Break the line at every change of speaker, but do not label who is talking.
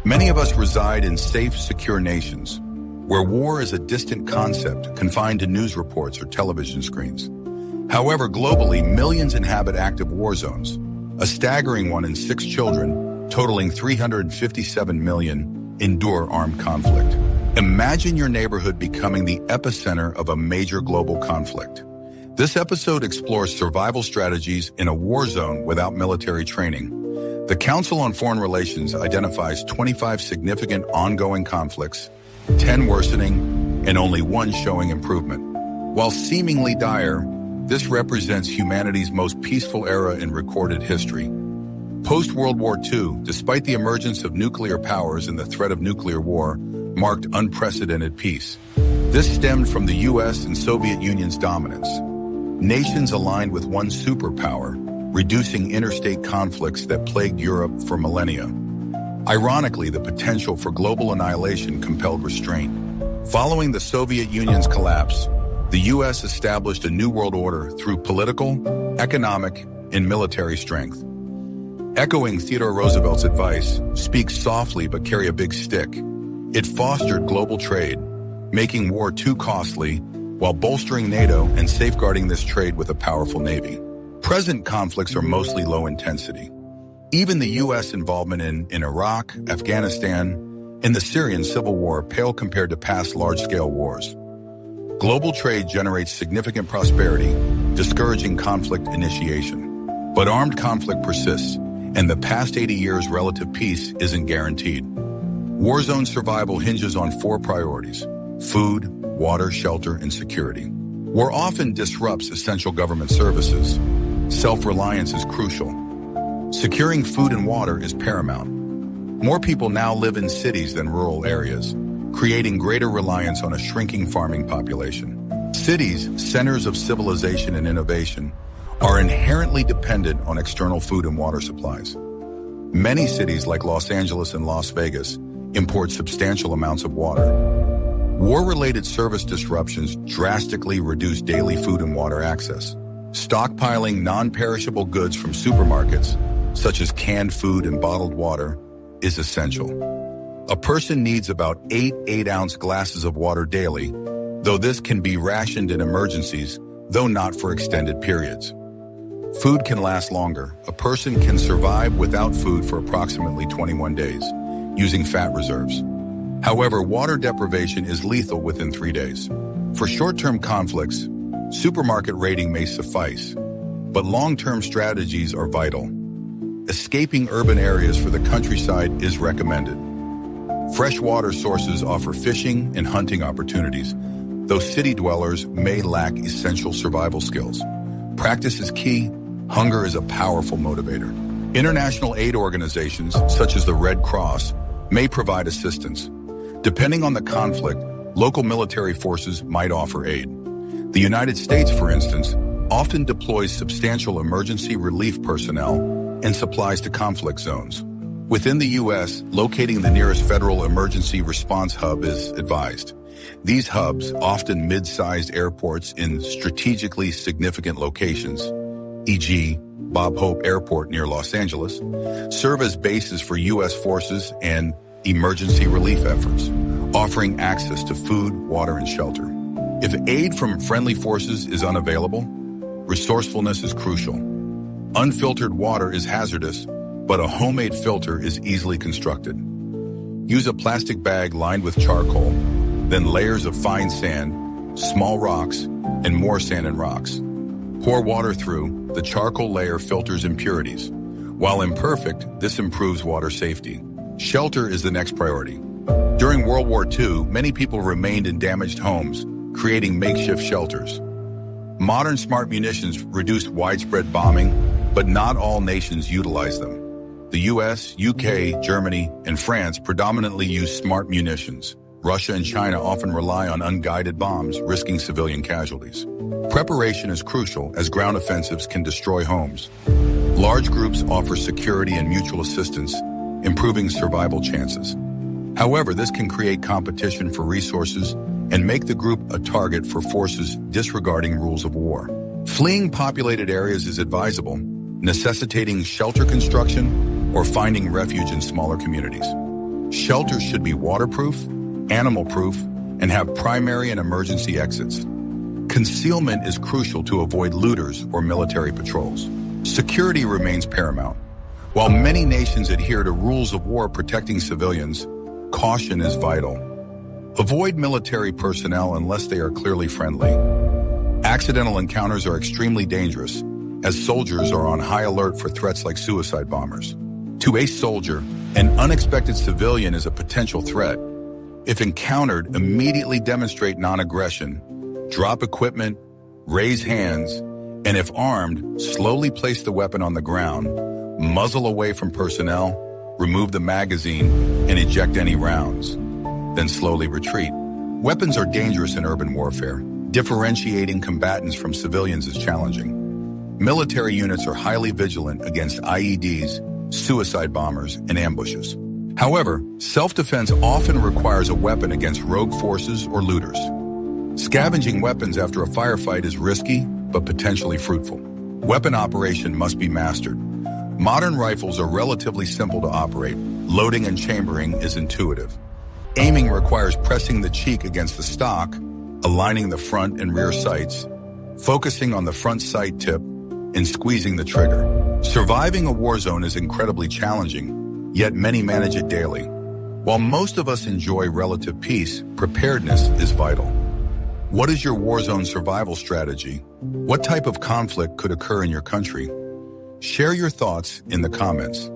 Many of us reside in safe, secure nations, where war is a distant concept confined to news reports or television screens. However, globally, millions inhabit active war zones, a staggering 1 in 6 children, totaling 357 million, endure armed conflict. Imagine your neighborhood becoming the epicenter of a major global conflict. This episode explores survival strategies in a war zone without military training. The Council on Foreign Relations identifies 25 significant ongoing conflicts, 10 worsening, and only 1 showing improvement. While seemingly dire, this represents humanity's most peaceful era in recorded history. Post-World War II, despite the emergence of nuclear powers and the threat of nuclear war, marked unprecedented peace. This stemmed from the US and Soviet Union's dominance. Nations aligned with one superpower, reducing interstate conflicts that plagued Europe for millennia. Ironically, the potential for global annihilation compelled restraint. Following the Soviet Union's collapse, the U.S. established a new world order through political, economic, and military strength. Echoing Theodore Roosevelt's advice, speak softly but carry a big stick, it fostered global trade, making war too costly, while bolstering NATO and safeguarding this trade with a powerful navy. Present conflicts are mostly low intensity. Even the U.S. involvement in Iraq, Afghanistan, and the Syrian civil war pale compared to past large-scale wars. Global trade generates significant prosperity, discouraging conflict initiation. But armed conflict persists, and the past 80 years' relative peace isn't guaranteed. War zone survival hinges on 4 priorities: food, water, shelter, and security. War often disrupts essential government services. Self-reliance is crucial. Securing food and water is paramount. More people now live in cities than rural areas, creating greater reliance on a shrinking farming population. Cities, centers of civilization and innovation, are inherently dependent on external food and water supplies. Many cities like Los Angeles and Las Vegas import substantial amounts of water. War-related service disruptions drastically reduce daily food and water access. Stockpiling non-perishable goods from supermarkets, such as canned food and bottled water, is essential. A person needs about 8 8-ounce glasses of water daily, though this can be rationed in emergencies, though not for extended periods. Food can last longer. A person can survive without food for approximately 21 days, using fat reserves. However, water deprivation is lethal within 3 days. For short-term conflicts, supermarket raiding may suffice, but long-term strategies are vital. Escaping urban areas for the countryside is recommended. Freshwater sources offer fishing and hunting opportunities, though city dwellers may lack essential survival skills. Practice is key. Hunger is a powerful motivator. International aid organizations, such as the Red Cross, may provide assistance. Depending on the conflict, local military forces might offer aid. The United States, for instance, often deploys substantial emergency relief personnel and supplies to conflict zones. Within the U.S., locating the nearest federal emergency response hub is advised. These hubs, often mid-sized airports in strategically significant locations, e.g., Bob Hope Airport near Los Angeles, serve as bases for U.S. forces and emergency relief efforts, offering access to food, water, and shelter. If aid from friendly forces is unavailable, resourcefulness is crucial. Unfiltered water is hazardous, but a homemade filter is easily constructed. Use a plastic bag lined with charcoal, then layers of fine sand, small rocks, and more sand and rocks. Pour water through. The charcoal layer filters impurities. While imperfect, this improves water safety. Shelter is the next priority. During World War II, many people remained in damaged homes, creating makeshift shelters. Modern smart munitions reduced widespread bombing, but not all nations utilize them. The US, UK, Germany, and France predominantly use smart munitions. Russia and China often rely on unguided bombs, risking civilian casualties. Preparation is crucial, as ground offensives can destroy homes. Large groups offer security and mutual assistance, improving survival chances. However, this can create competition for resources and make the group a target for forces disregarding rules of war. Fleeing populated areas is advisable, necessitating shelter construction or finding refuge in smaller communities. Shelters should be waterproof, animal-proof, and have primary and emergency exits. Concealment is crucial to avoid looters or military patrols. Security remains paramount. While many nations adhere to rules of war protecting civilians, caution is vital. Avoid military personnel unless they are clearly friendly. Accidental encounters are extremely dangerous, as soldiers are on high alert for threats like suicide bombers. To a soldier, an unexpected civilian is a potential threat. If encountered, immediately demonstrate non-aggression, drop equipment, raise hands, and if armed, slowly place the weapon on the ground, muzzle away from personnel, remove the magazine, and eject any rounds. Then slowly retreat. Weapons are dangerous in urban warfare. Differentiating combatants from civilians is challenging. Military units are highly vigilant against IEDs, suicide bombers, and ambushes. However, self-defense often requires a weapon against rogue forces or looters. Scavenging weapons after a firefight is risky, but potentially fruitful. Weapon operation must be mastered. Modern rifles are relatively simple to operate. Loading and chambering is intuitive. Aiming requires pressing the cheek against the stock, aligning the front and rear sights, focusing on the front sight tip, and squeezing the trigger. Surviving a war zone is incredibly challenging, yet many manage it daily. While most of us enjoy relative peace, preparedness is vital. What is your war zone survival strategy? What type of conflict could occur in your country? Share your thoughts in the comments.